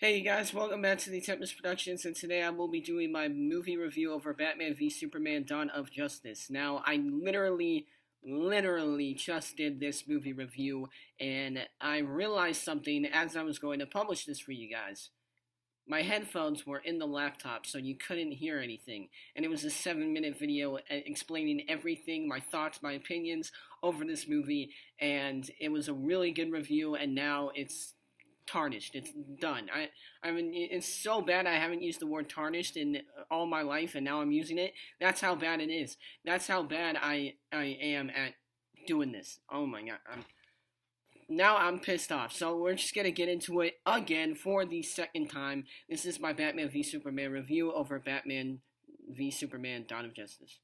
Hey you guys, welcome back to the Tempest Productions, and today I will be doing my movie review over Batman v Superman: Dawn of Justice. Now, I literally just did this movie review, and I realized something as I was going to publish this for you guys. My headphones were in the laptop, so you couldn't hear anything, and it was a 7-minute video explaining everything, my thoughts, my opinions over this movie, and it was a really good review, and now it's tarnished. It's done. I mean, it's so bad I haven't used the word tarnished in all my life, and now I'm using it. That's how bad it is. That's how bad I am at doing this. Oh my god. Now I'm pissed off. So we're just gonna get into it again for the second time. This is my Batman v Superman review over Batman v Superman: Dawn of Justice.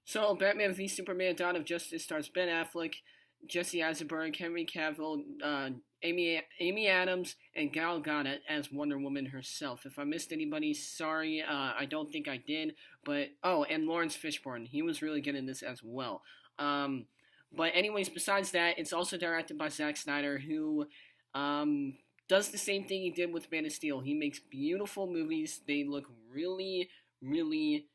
So, Batman v Superman: Dawn of Justice stars Ben Affleck, Jesse Eisenberg, Henry Cavill, Amy Adams, and Gal Gadot as Wonder Woman herself. If I missed anybody, sorry. I don't think I did. But and Lawrence Fishburne, he was really good in this as well. But anyways, besides that, it's also directed by Zack Snyder, who does the same thing he did with Man of Steel. He makes beautiful movies. They look really, really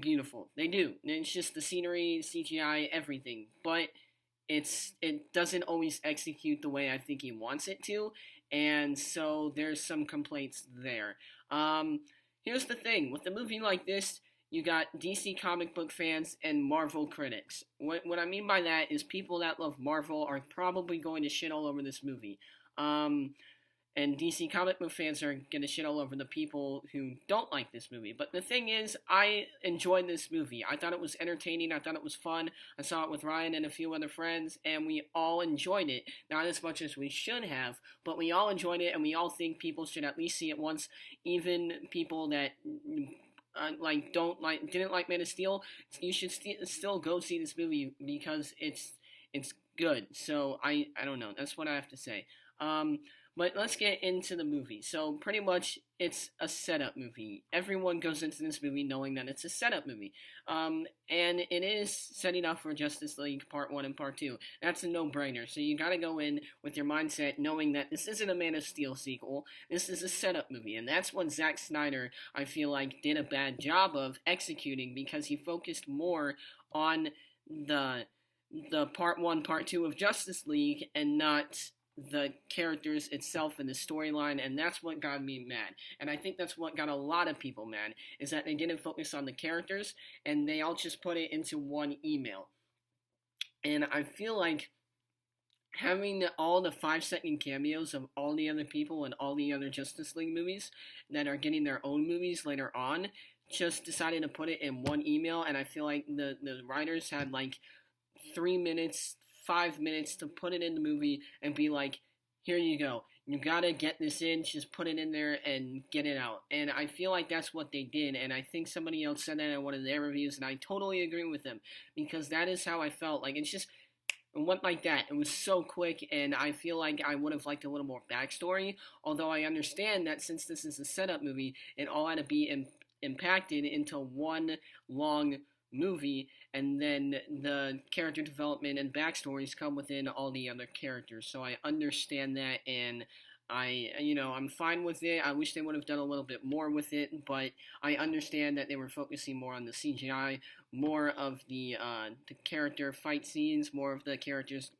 beautiful. They do. It's just the scenery, CGI, everything. But it doesn't always execute the way I think he wants it to, and so there's some complaints there. Here's the thing. With a movie like this, you got DC comic book fans and Marvel critics. What I mean by that is people that love Marvel are probably going to shit all over this movie. And DC comic book fans are gonna shit all over the people who don't like this movie. But the thing is, I enjoyed this movie. I thought it was entertaining. I thought it was fun. I saw it with Ryan and a few other friends, and we all enjoyed it. Not as much as we should have, but we all enjoyed it, and we all think people should at least see it once. Even people that didn't like Man of Steel, you should still go see this movie because it's good. So I don't know. That's what I have to say. But let's get into the movie. So pretty much it's a setup movie. Everyone goes into this movie knowing that it's a setup movie. And it is setting up for Justice League Part 1 and Part 2. That's a no-brainer. So you gotta go in with your mindset knowing that this isn't a Man of Steel sequel. This is a setup movie. And that's what Zack Snyder, I feel like, did a bad job of executing because he focused more on the Part 1, Part 2 of Justice League and not the characters itself and the storyline, and that's what got me mad. And I think that's what got a lot of people mad, is that they didn't focus on the characters, and they all just put it into one email. And I feel like having all the 5-second cameos of all the other people and all the other Justice League movies that are getting their own movies later on, just decided to put it in one email, and I feel like the writers had like 3 minutes, 5 minutes to put it in the movie and be like, here you go. You gotta get this in, just put it in there and get it out. And I feel like that's what they did, and I think somebody else said that in one of their reviews, and I totally agree with them, because that is how I felt. Like, it went like that. It was so quick, and I feel like I would have liked a little more backstory, although I understand that since this is a setup movie, it all had to be impacted into one long movie, and then the character development and backstories come within all the other characters. So I understand that, and I'm fine with it. I wish they would have done a little bit more with it, but I understand that they were focusing more on the CGI, more of the character fight scenes, more of the characters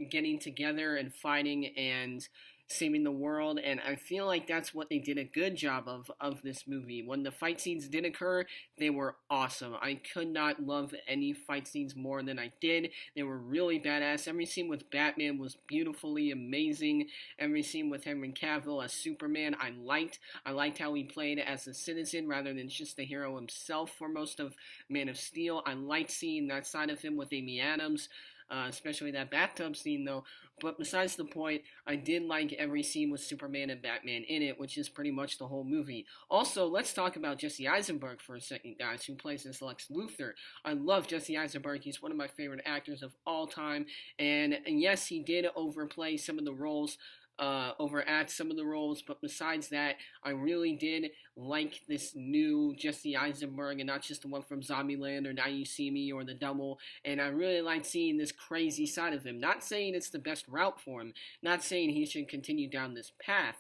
getting together and fighting and saving the world, and I feel like that's what they did a good job of this movie. When the fight scenes did occur, they were awesome. I could not love any fight scenes more than I did. They were really badass. Every scene with Batman was beautifully amazing. Every scene with Henry Cavill as Superman, I liked. I liked how he played as a citizen rather than just the hero himself for most of Man of Steel. I liked seeing that side of him with Amy Adams. Especially that bathtub scene, though. But besides the point, I did like every scene with Superman and Batman in it, which is pretty much the whole movie. Also, let's talk about Jesse Eisenberg for a second, guys, who plays as Lex Luthor. I love Jesse Eisenberg. He's one of my favorite actors of all time. And yes, he did overplay some of the roles overact some of the roles, but besides that, I really did like this new Jesse Eisenberg, and not just the one from Zombieland or Now You See Me or The Double. And I really like seeing this crazy side of him. Not saying it's the best route for him, not saying he should continue down this path,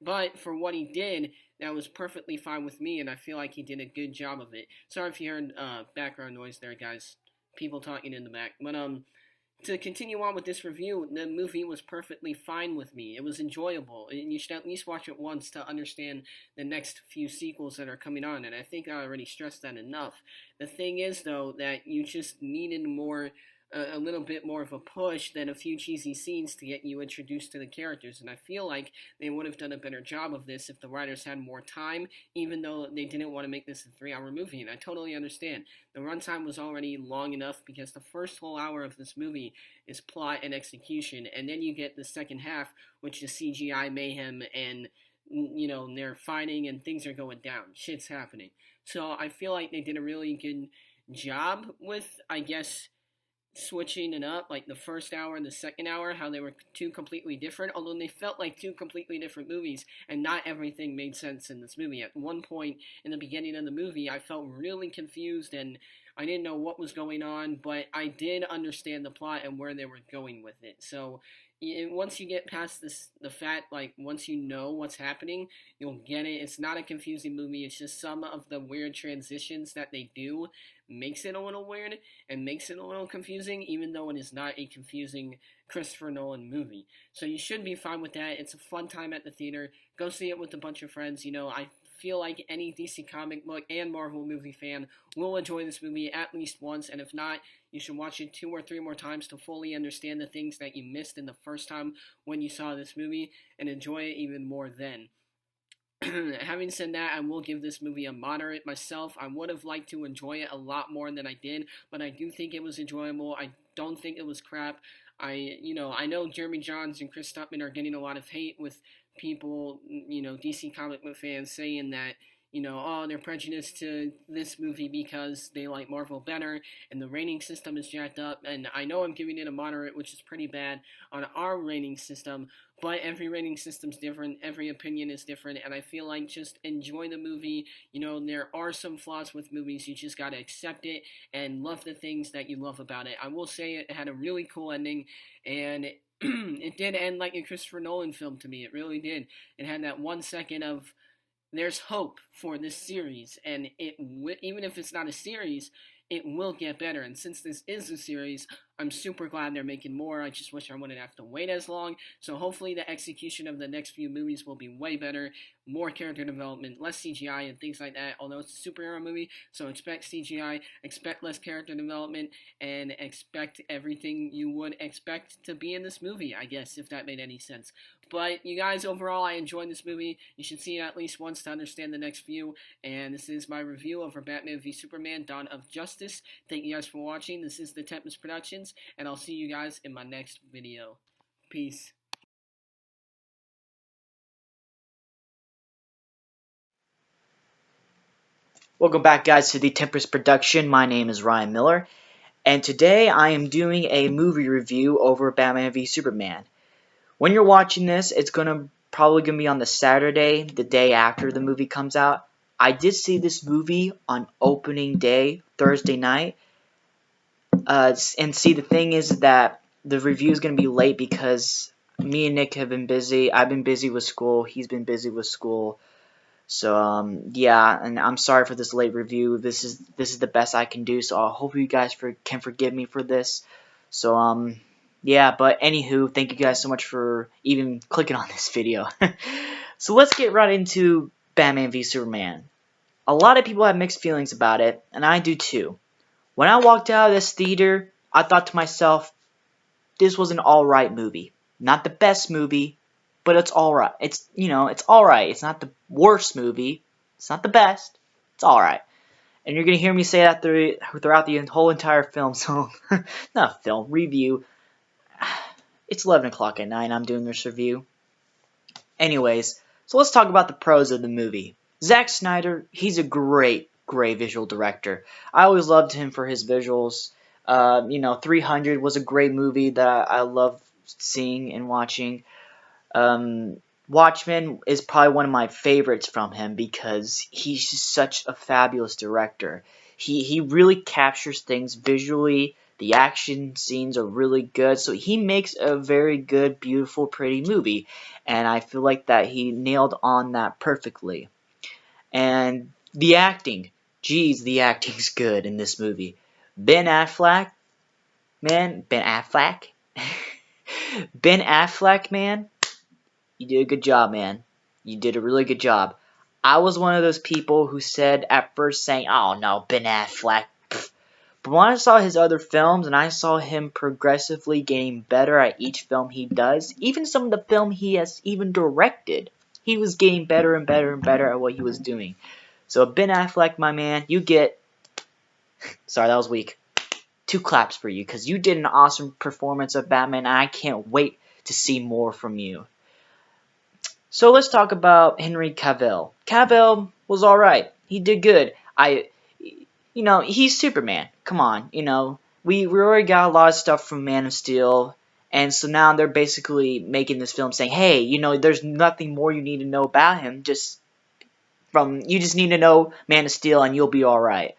but for what he did, that was perfectly fine with me, and I feel like he did a good job of it. Sorry if you heard background noise there, guys. People talking in the back. But to continue on with this review, the movie was perfectly fine with me. It was enjoyable, and you should at least watch it once to understand the next few sequels that are coming on, and I think I already stressed that enough. The thing is, though, that you just needed a little bit more of a push than a few cheesy scenes to get you introduced to the characters, and I feel like they would have done a better job of this if the writers had more time, even though they didn't want to make this a 3-hour movie, and I totally understand. The runtime was already long enough because the first whole hour of this movie is plot and execution, and then you get the second half, which is CGI mayhem and they're fighting and things are going down. Shit's happening. So I feel like they did a really good job with, I guess, switching it up, like the first hour and the second hour, how they were two completely different, although they felt like two completely different movies, and not everything made sense in this movie. At one point in the beginning of the movie, I felt really confused, and I didn't know what was going on, but I did understand the plot and where they were going with it. So once you get past the fact, like, once you know what's happening, you'll get it. It's not a confusing movie. It's just some of the weird transitions that they do makes it a little weird and makes it a little confusing, even though it is not a confusing Christopher Nolan movie. So you should be fine with that. It's a fun time at the theater. Go see it with a bunch of friends. I feel like any DC comic book and Marvel movie fan will enjoy this movie at least once, and if not, you should watch it 2 or 3 more times to fully understand the things that you missed in the first time when you saw this movie, and enjoy it even more then. Having said that, I will give this movie a moderate myself. I would have liked to enjoy it a lot more than I did, but I do think it was enjoyable. I don't think it was crap. I know Jeremy Jahns and Chris Stuntman are getting a lot of hate with people, DC comic book fans saying that, oh, they're prejudiced to this movie because they like Marvel better, and the rating system is jacked up, and I know I'm giving it a moderate, which is pretty bad, on our rating system, but every rating system's different, every opinion is different, and I feel like just enjoy the movie. There are some flaws with movies, you just gotta accept it, and love the things that you love about it. I will say it had a really cool ending, and it did end like a Christopher Nolan film to me, it really did. It had that 1 second of, there's hope for this series, and even if it's not a series, it will get better. And since this is a series, I'm super glad they're making more. I just wish I wouldn't have to wait as long. So hopefully the execution of the next few movies will be way better, more character development, less CGI and things like that. Although it's a superhero movie, so expect CGI, expect less character development, and expect everything you would expect to be in this movie, I guess, if that made any sense. But you guys, overall, I enjoyed this movie. You should see it at least once to understand the next few. And this is my review over Batman v Superman: Dawn of Justice. Thank you guys for watching. This is the Tempest Productions, and I'll see you guys in my next video. Peace. Welcome back, guys, to the Tempest Production. My name is Ryan Miller, and today I am doing a movie review over Batman v Superman. When you're watching this, it's probably gonna be on the Saturday, the day after the movie comes out. I did see this movie on opening day, Thursday night, and see, the thing is that the review is gonna be late because me and Nick have been busy. I've been busy with school. He's been busy with school. So yeah, and I'm sorry for this late review. This is the best I can do. So I hope you guys can forgive me for this. So yeah, but anywho, thank you guys so much for even clicking on this video. So let's get right into Batman v Superman. A lot of people have mixed feelings about it, and I do too. When I walked out of this theater, I thought to myself, this was an alright movie. Not the best movie, but it's alright. It's alright. It's not the worst movie. It's not the best. It's alright. And you're going to hear me say that throughout the whole entire film. So, not film, review. It's 11 o'clock at night and I'm doing this review. Anyways, so let's talk about the pros of the movie. Zack Snyder, he's a great visual director. I always loved him for his visuals. 300 was a great movie that I love seeing and watching. Watchmen is probably one of my favorites from him because he's just such a fabulous director. He really captures things visually. The action scenes are really good, so he makes a very good, beautiful, pretty movie, and I feel like that he nailed on that perfectly. And the acting, geez, the acting's good in this movie. Ben Affleck, man, Ben Affleck, Ben Affleck, man, you did a good job, man. You did a really good job. I was one of those people who said at first saying, "Oh no, Ben Affleck." Pfft. But when I saw his other films and I saw him progressively getting better at each film he does, even some of the film he has even directed, he was getting better and better and better at what he was doing. So Ben Affleck, my man, you get, sorry, that was weak, 2 claps for you because you did an awesome performance of Batman and I can't wait to see more from you. So let's talk about Henry Cavill. Cavill was alright. He did good. He's Superman. Come on, we already got a lot of stuff from Man of Steel, and so now they're basically making this film saying, hey, there's nothing more you need to know about him. You just need to know Man of Steel and you'll be alright.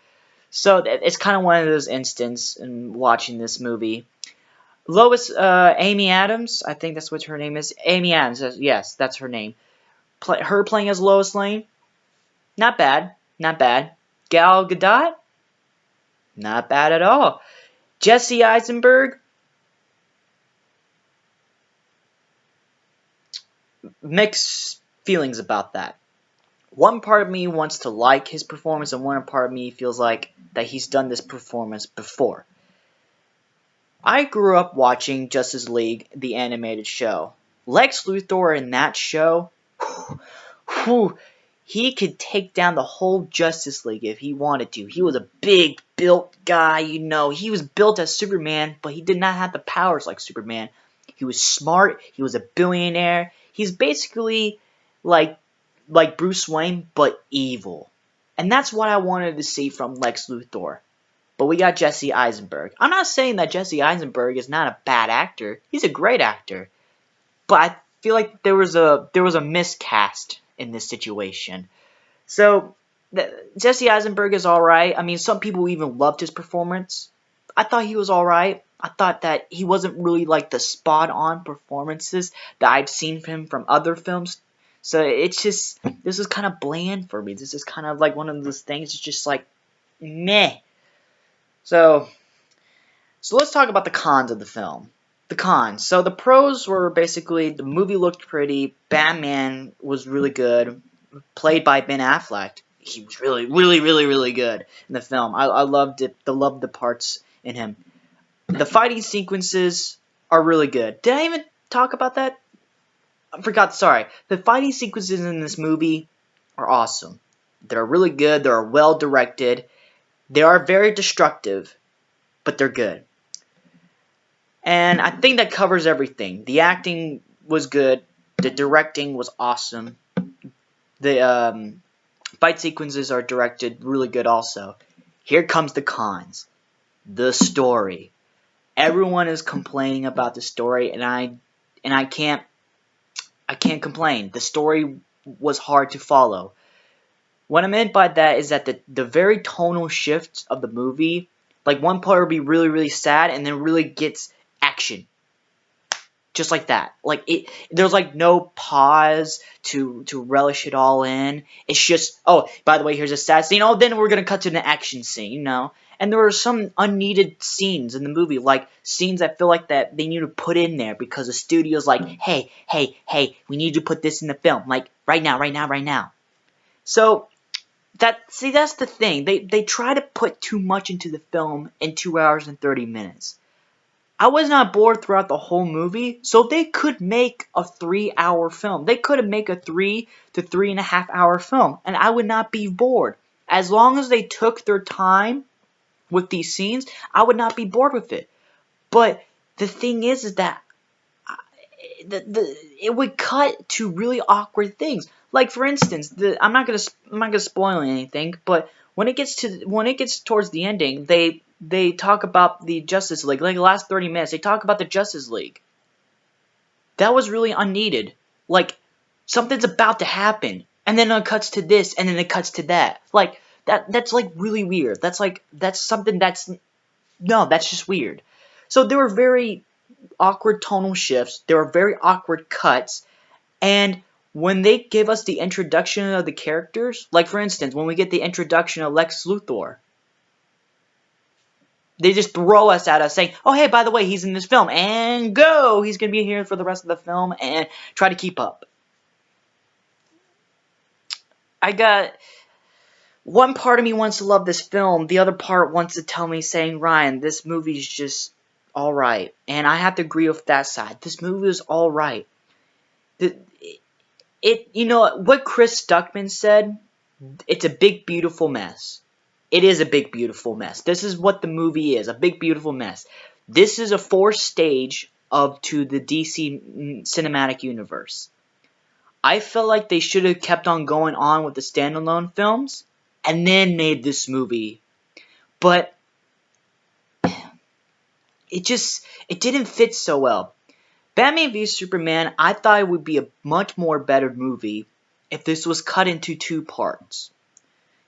So it's kind of one of those instances in watching this movie. Amy Adams, I think that's what her name is. Amy Adams, yes, that's her name. Her playing as Lois Lane, not bad, not bad. Gal Gadot, not bad at all. Jesse Eisenberg, mixed feelings about that. One part of me wants to like his performance, and one part of me feels like that he's done this performance before. I grew up watching Justice League, the animated show. Lex Luthor in that show, he could take down the whole Justice League if he wanted to. He was a big built guy, He was built as Superman, but he did not have the powers like Superman. He was smart. He was a billionaire. He's basically like Bruce Wayne, but evil. And that's what I wanted to see from Lex Luthor. But we got Jesse Eisenberg. I'm not saying that Jesse Eisenberg is not a bad actor. He's a great actor. But I feel like there was a miscast in this situation. So Jesse Eisenberg is alright. I mean, some people even loved his performance. I thought he was alright. I thought that he wasn't really like the spot-on performances that I've seen from him from other films. So it's just, this is kind of bland for me. This is kind of like one of those things. It's just like, meh. So let's talk about the cons of the film. The cons. So the pros were basically the movie looked pretty. Batman was really good, played by Ben Affleck. He was really, really, really, really good in the film. I loved it. I loved the parts in him. The fighting sequences are really good. Did I even talk about that? I forgot. Sorry. The fighting sequences in this movie are awesome. They're really good. They're well directed. They are very destructive, but they're good. And I think that covers everything. The acting was good. The directing was awesome. The fight sequences are directed really good also. Here comes the cons. The story. Everyone is complaining about the story, and I can't complain. The story was hard to follow. What I meant by that is that the very tonal shifts of the movie, like one part will be really, really sad and then really gets action. Just like that. There's like no pause to relish it all in. It's just, oh, by the way, here's a sad scene. Oh, then we're going to cut to an action scene, And there were some unneeded scenes in the movie, like scenes I feel like that they need to put in there because the studio's like, hey, we need to put this in the film. Like, right now. So, that's the thing. They try to put too much into the film in 2 hours and 30 minutes. I was not bored throughout the whole movie, so they could make a 3-hour film. They could make a 3 to 3.5 hour film, and I would not be bored. As long as they took their time with these scenes, I would not be bored with it. But the thing is that it would cut to really awkward things. Like for instance, I'm not gonna spoil anything, but when it gets towards the ending, they talk about the Justice League. Like the last 30 minutes, they talk about the Justice League. That was really unneeded. like something's about to happen, and then it cuts to this, and then it cuts to that. Like that's like really weird. That's something that's no, that's just weird. So there were very awkward tonal shifts. There were very awkward cuts, and when they give us the introduction of the characters, like for instance, when we get the introduction of Lex Luthor, they just throw us at us saying, oh, hey, by the way, he's in this film, and go! He's going to be here for the rest of the film, and try to keep up. I got... One part of me wants to love this film, the other part wants to tell me saying, Ryan, this movie's just alright. And I have to agree with that side. This movie is alright. You know, what Chris Stuckman said, it's a big, beautiful mess. It is a big, beautiful mess. This is what the movie is, a big, beautiful mess. This is a fourth stage to the DC cinematic universe. I felt like they should have kept on going on with the standalone films and then made this movie. But it didn't fit so well. Batman v Superman, I thought it would be a much more better movie if this was cut into two parts.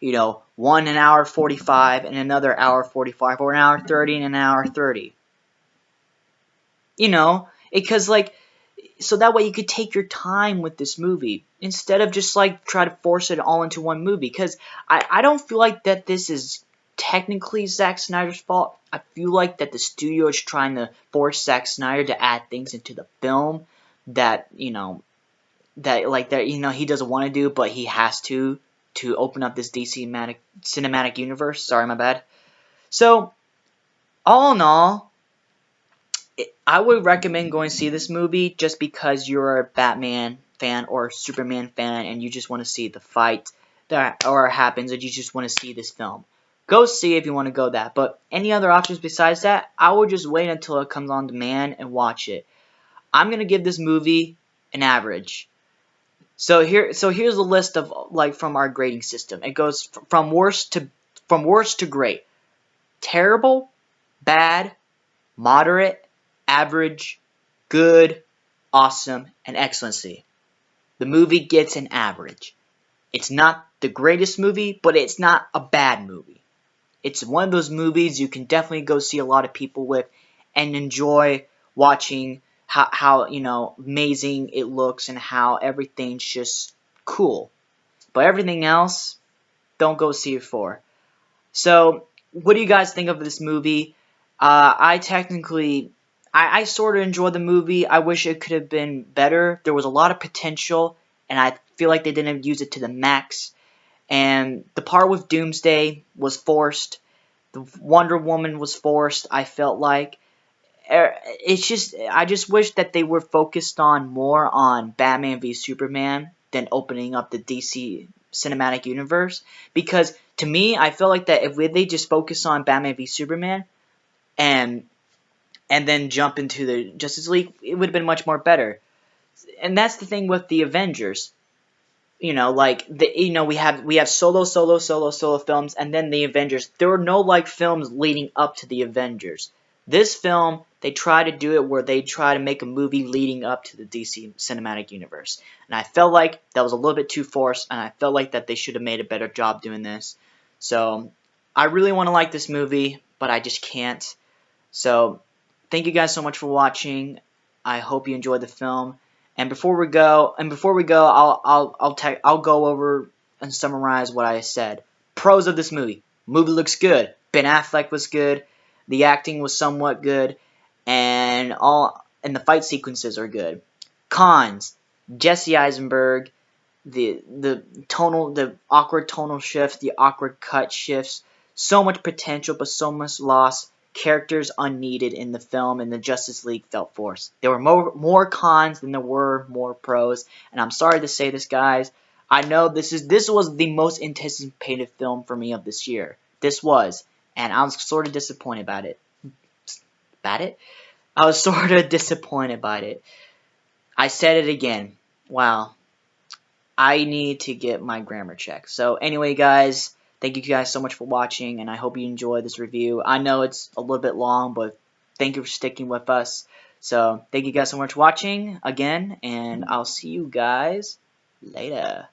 You know, one an hour 45 and another hour 45, or an hour 30 and an hour 30. You know, because like, so that way you could take your time with this movie instead of just like try to force it all into one movie. Because I don't feel like that this is technically Zack Snyder's fault. I feel like that the studio is trying to force Zack Snyder to add things into the film that, you know, he doesn't want to do, but he has to open up this DC cinematic universe. Sorry, my bad. So, all in all, I would recommend going to see this movie just because you're a Batman fan or a Superman fan and you just want to see the fight that happens and you just want to see this film. Go see if you want to go that. But any other options besides that, I would just wait until it comes on demand and watch it. I'm going to give this movie an average. So here's a list of like from our grading system. It goes from worst to great. Terrible, bad, moderate, average, good, awesome, and excellency. The movie gets an average. It's not the greatest movie, but it's not a bad movie. It's one of those movies you can definitely go see a lot of people with and enjoy watching how you know, amazing it looks and how everything's just cool. But everything else, don't go see it for. So, what do you guys think of this movie? I sort of enjoyed the movie. I wish it could have been better. There was a lot of potential, and I feel like they didn't use it to the max. And the part with Doomsday was forced. The Wonder Woman was forced, I felt like. I just wish that they were focused on more on Batman v Superman than opening up the DC cinematic universe. Because to me, I feel like that if they just focus on Batman v Superman and then jump into the Justice League, it would have been much more better. And that's the thing with the Avengers. You know, like we have solo films, and then the Avengers. There were no like films leading up to the Avengers. This film, they try to do it where they try to make a movie leading up to the DC cinematic universe. And I felt like that was a little bit too forced, and I felt like that they should have made a better job doing this. So, I really want to like this movie, but I just can't. So, thank you guys so much for watching. I hope you enjoyed the film. And before we go, I'll go over and summarize what I said. Pros of this movie. Movie looks good. Ben Affleck was good. The acting was somewhat good, and the fight sequences are good. Cons: Jesse Eisenberg, the awkward tonal shifts, the awkward cut shifts, so much potential but so much loss. Characters unneeded in the film, and the Justice League felt forced. There were more cons than there were more pros, and I'm sorry to say this, guys. I know this was the most anticipated film for me of this year. This was. And I was sort of disappointed about it. I was sort of disappointed by it. I said it again. Wow. I need to get my grammar checked. So anyway, guys, thank you guys so much for watching, and I hope you enjoyed this review. I know it's a little bit long, but thank you for sticking with us. So thank you guys so much for watching again, and I'll see you guys later.